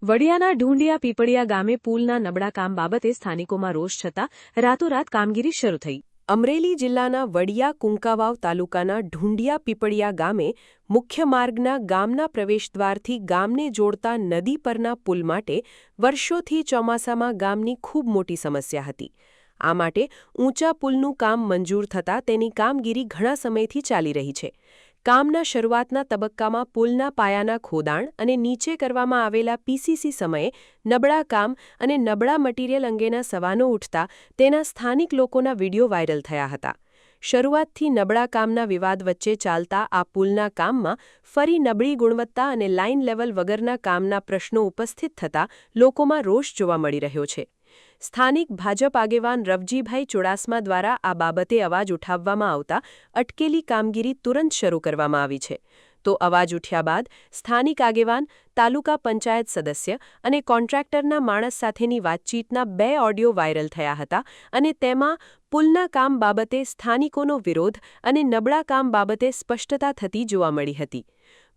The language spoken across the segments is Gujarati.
વડિયાના ઢૂંઢિયા પીપળિયા ગામે પુલના નબળા કામ બાબતે સ્થાનિકોમાં રોષ છતાં રાતોરાત કામગીરી શરૂ થઈ। અમરેલી જિલ્લાના વડિયા કુંકાવાવ તાલુકાના ઢૂંઢિયા પીપળિયા ગામે મુખ્ય માર્ગના ગામના પ્રવેશદ્વારથી ગામને જોડતા નદી પરના પુલ માટે વર્ષોથી ચોમાસામાં ગામની ખૂબ મોટી સમસ્યા હતી। આ માટે ઊંચા પુલનું કામ મંજૂર થતાં તેની કામગીરી ઘણા સમયથી ચાલી રહી છે। કામના શરૂઆતના તબક્કામાં પુલના પાયાના ખોદાણ અને નીચે કરવામાં આવેલા પીસીસી સમયે નબળા કામ અને નબળા મટીરીયલ અંગેના સવાલો ઉઠતા તેના સ્થાનિક લોકોના વિડીયો વાયરલ થયા હતા। શરૂઆતથી નબળા કામના વિવાદ વચ્ચે ચાલતા આ પુલના કામમાં ફરી નબળી ગુણવત્તા અને લાઇન લેવલ વગરના કામના પ્રશ્નો ઉપસ્થિત થતા લોકોમાં રોષ જોવા મળી રહ્યો છે। સ્થાનિક ભાજપ આગેવાન રવજીભાઈ ચુડાસમા દ્વારા આ બાબતે અવાજ ઉઠાવવામાં આવતા અટકેલી કામગીરી તુરંત શરૂ કરવામાં આવી છે। તો અવાજ ઉઠ્યા બાદ સ્થાનિક આગેવાન, તાલુકા પંચાયત સદસ્ય અને કોન્ટ્રાક્ટરના માણસ સાથેની વાતચીતના 2 ઓડિયો વાયરલ થયા હતા અને તેમાં પુલના કામ બાબતે સ્થાનિકોનો વિરોધ અને નબળા કામ બાબતે સ્પષ્ટતા થતી જોવા મળી હતી।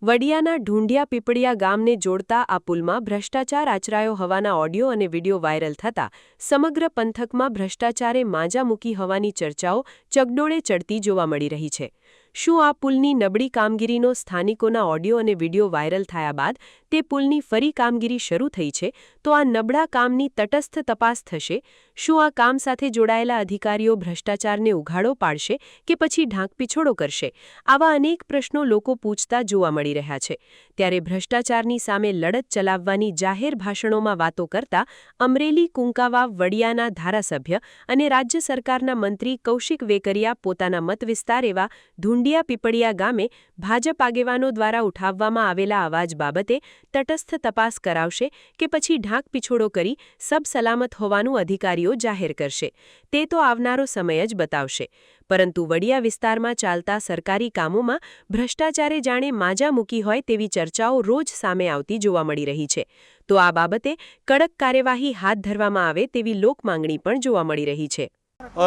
વડિયાના ઢૂંઢિયા પીપળિયા ગામને જોડતા આ પુલમાં ભ્રષ્ટાચાર આચરાયો હોવાના ઓડિયો અને વિડીયો વાયરલ થતાં સમગ્ર પંથકમાં ભ્રષ્ટાચારે માંજા મૂકી હોવાની ચર્ચાઓ ચગડોળે ચડતી જોવા મળી રહી છે। શું આ પુલની નબળી કામગીરીનો સ્થાનિકોના ઓડિયો અને વિડીયો વાયરલ થયા બાદ તે પુલની ફરી કામગીરી શરૂ થઈ છે તો આ નબળા કામની તટસ્થ તપાસ થશે? શું આ કામ સાથે જોડાયેલા અધિકારીઓ ભ્રષ્ટાચારને ઉઘાડો પાડશે કે પછી ઢાંકપીછોડો કરશે? આવા અનેક પ્રશ્નો લોકો પૂછતા જોવા મળી રહ્યા છે। ત્યારે ભ્રષ્ટાચારની સામે લડત ચલાવવાની જાહેર ભાષણોમાં વાતો કરતા અમરેલી કુંકાવાવ વડિયાના ધારાસભ્ય અને રાજ્ય સરકારના મંત્રી કૌશિક વેકરિયા પોતાના મત વિસ્તાર એવા ઢૂંઢિયા પીપળિયા ગામે ભાજપ આગેવાનો દ્વારા ઉઠાવવામાં આવેલા અવાજ બાબતે તટસ્થ તપાસ કરાવશે કે પછી ઢાંકપીછોડો કરી સબ સલામત હોવાનું અધિકારીઓ જાહેર કરશે તે તો આવનારો સમય જ બતાવશે। પરંતુ વડિયા વિસ્તારમાં ચાલતા સરકારી કામોમાં ભ્રષ્ટાચારે જાણે માજા મૂકી હોય તેવી ચર્ચાઓ રોજ સામે આવતી જોવા મળી રહી છે। તો આ બાબતે કડક કાર્યવાહી હાથ ધરવામાં આવે તેવી લોકમાંગણી પણ જોવા મળી રહી છે।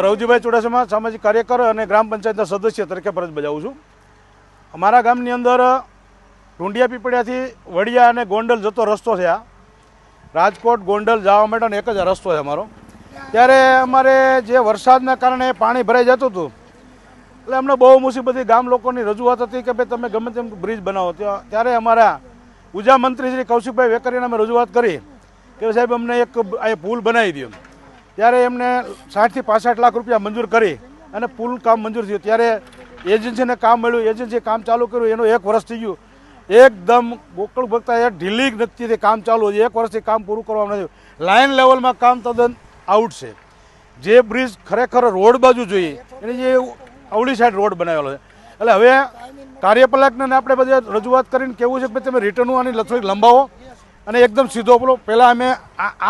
રવજીભાઈ ચુડાસમા, સામાજિક કાર્યકર અને ગ્રામ પંચાયતના સદસ્ય તરીકે ફરજ બજાવું છું। અમારા ગામની અંદર ઢૂંઢિયા પીપળિયાથી વડિયા અને ગોંડલ જતો રસ્તો છે। આ રાજકોટ ગોંડલ જવા માટેનો એક જ રસ્તો છે અમારો। ત્યારે અમારે જે વરસાદના કારણે પાણી ભરાઈ જતું હતું એટલે અમને બહુ મુસીબતી ગામ લોકોની રજૂઆત હતી કે ભાઈ તમે ગમે તેમ બ્રિજ બનાવો। ત્યારે અમારા ઉર્જા મંત્રી શ્રી કૌશિકભાઈ વેકરિયાને અમે રજૂઆત કરી કે સાહેબ અમને એક આ પુલ બનાવી દો। ત્યારે એમને 60 થી 65 લાખ રૂપિયા મંજૂર કરી અને પુલ કામ મંજૂર થયું। ત્યારે એજન્સીને કામ મળ્યું, એજન્સીએ કામ ચાલુ કર્યું, એનું 1 વર્ષ થઈ ગયું। એકદમ ગોકળ ભક્તા ઢીલી નક્કીથી કામ ચાલુ છે। 1 વર્ષથી કામ પૂરું કરવામાં નથી। લાઇન લેવલમાં કામ તદ્દન આઉટ છે। જે બ્રિજ ખરેખર રોડ બાજુ જોઈએ એની જે અવળી સાઈડ રોડ બનાવેલો છે। એટલે હવે કાર્યપાલકને આપણે બધી રજૂઆત કરીને કેવું છે કે તમે રિટર્નો આની થોડીક લંબાવો અને એકદમ સીધો પેલો પહેલાં અમે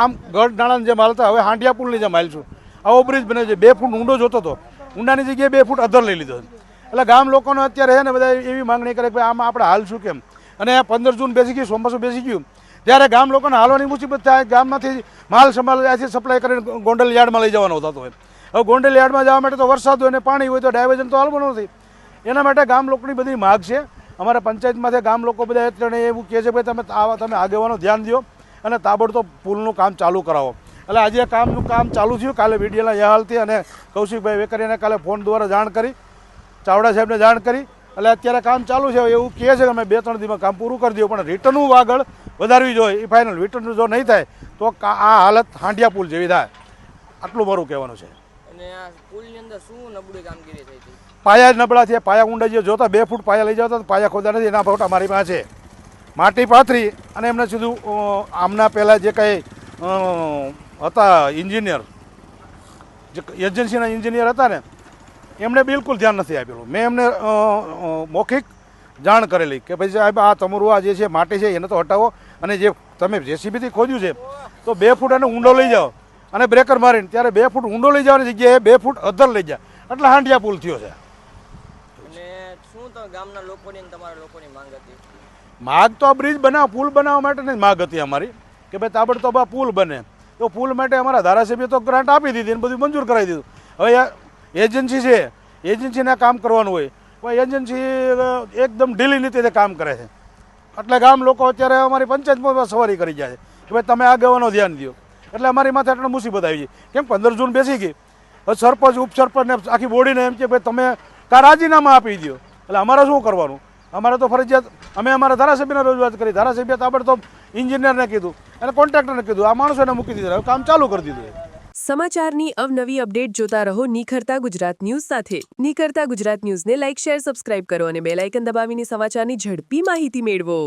આમ ગઢ નાણાંની જેમ હાલતા હવે હાંડિયા પુલની જેમ હાલશું। આવો બ્રિજ બને છે। 2 ફૂટ ઊંડો જોતો હતો, ઊંડાની જગ્યાએ 2 ફૂટ અધર લઈ લીધો। એટલે ગામ લોકોને અત્યારે છે ને બધા એવી માંગણી કરે કે ભાઈ આમાં આપણે હાલશું કેમ? અને 15 જૂન બેસી ગયું, ચોમાસું બેસી ગયું ત્યારે ગામ લોકોને હાલવાની મુસીબત થાય। ગામમાંથી માલ સંભાળ ત્યાંથી સપ્લાય કરીને ગોંડલ યાર્ડમાં લઈ જવાનો થતો હોય। હવે ગોંડલ યાર્ડમાં જવા માટે તો વરસાદ હોય ને પાણી હોય તો ડાયવર્ઝન તો હાલવાનું નથી। એના માટે ગામ લોકોની બધી માગ છે। અમારા પંચાયતમાંથી ગામ લોકો બધા એવું કહે છે ભાઈ તમે આગેવાનો ધ્યાન દો અને તાબડતોબ પુલનું કામ ચાલુ કરાવો। એટલે આજે કામ ચાલુ થયું। કાલે વીડિયોના યહાલથી અને કૌશિકભાઈ વેકરિયાને કાલે ફોન દ્વારા જાણ કરી, ચાવડા સાહેબને જાણ કરી। એટલે અત્યારે કામ ચાલુ છે। એવું કહે છે કે અમે 2-3 દિવસમાં કામ પૂરું કરી દઉં, પણ રિટર્નનું આગળ વધારવી જોઈએ। એ ફાઇનલ રિટર્ન જો નહીં થાય તો આ હાલત હાંડિયા પુલ જેવી થાય। આટલું મારું કહેવાનું છે। અને આ પુલની અંદર શું નબળી કામગીરી થઈ હતી? પાયા જ નબળા છે। પાયા ઊંડા જે જોતા 2 ફૂટ પાયા લઈ જતા પાયા ખોદા નથી। એના ફોટા મારી પાસે છે। માટી પાથરી અને એમને સીધું આમના પહેલાં જે કંઈ હતા એન્જિનિયર, જે એજન્સીના એન્જિનિયર હતા ને એમણે બિલકુલ ધ્યાન નથી આપેલું। મેં એમને મૌખિક જાણ કરેલી કે ભાઈ સાહેબ આ તમારું આ જે છે માટી છે એને તો હટાવો અને જે તમે જેસીબીથી ખોદ્યું છે તો 2 ફૂટ એને ઊંડો લઈ જાઓ અને બ્રેકર મારીને ત્યારે 2 ફૂટ ઊંડો લઈ જવાની જગ્યાએ 2 ફૂટ અધર લઈ જાય એટલે હાંડિયા પુલ થયો છે। અને શું તો ગામના લોકોની તમારા લોકોની માંગ હતી? માગ તો આ બ્રિજ પુલ બનાવવા માટેની માગ હતી અમારી કે ભાઈ તાબડતોબ આ પુલ બને। તો પુલ માટે અમારા ધારાસભ્ય તો ગ્રાન્ટ આપી દીધી અને બધું મંજૂર કરાવી દીધું। હવે એજન્સી છે, એજન્સીને કામ કરવાનું હોય, પણ એજન્સી એકદમ ઢીલી નીતિથી કામ કરે છે। એટલે ગામ લોકો અત્યારે અમારી પંચાયતમાં સવારી કરી જાય છે। કે ભાઈ તમે આગેવાનો ધ્યાન દો. એટલે અમારી માથે એટલે મુસીબત આવી છે. કેમ 15 જૂન બેસી ગઈ, હવે સરપંચ ઉપસરપંચ ને આખી બોડીને એમ કે ભાઈ તમે કા રાજીનામા આપી દો. એટલે અમારે શું કરવાનું? અમારે તો ફરજિયાત અમે અમારા ધારાસભ્યને રજૂઆત કરી. ધારાસભ્ય તાબડતોબ ઇન્જિનિયરને કીધું અને કોન્ટ્રાક્ટરને કીધું, આ માણસોને મૂકી દીધા, હવે કામ ચાલુ કરી દીધું. સમાચારની અવનવી અપડેટ જોતા રહો નિખરતા ગુજરાત ન્યૂઝ સાથે. નિખરતા ગુજરાત ન્યૂઝને લાઇક, શેર, સબસ્ક્રાઇબ કરો અને બેલ આઇકન દબાવીને સમાચારની ઝડપી માહિતી મેળવો.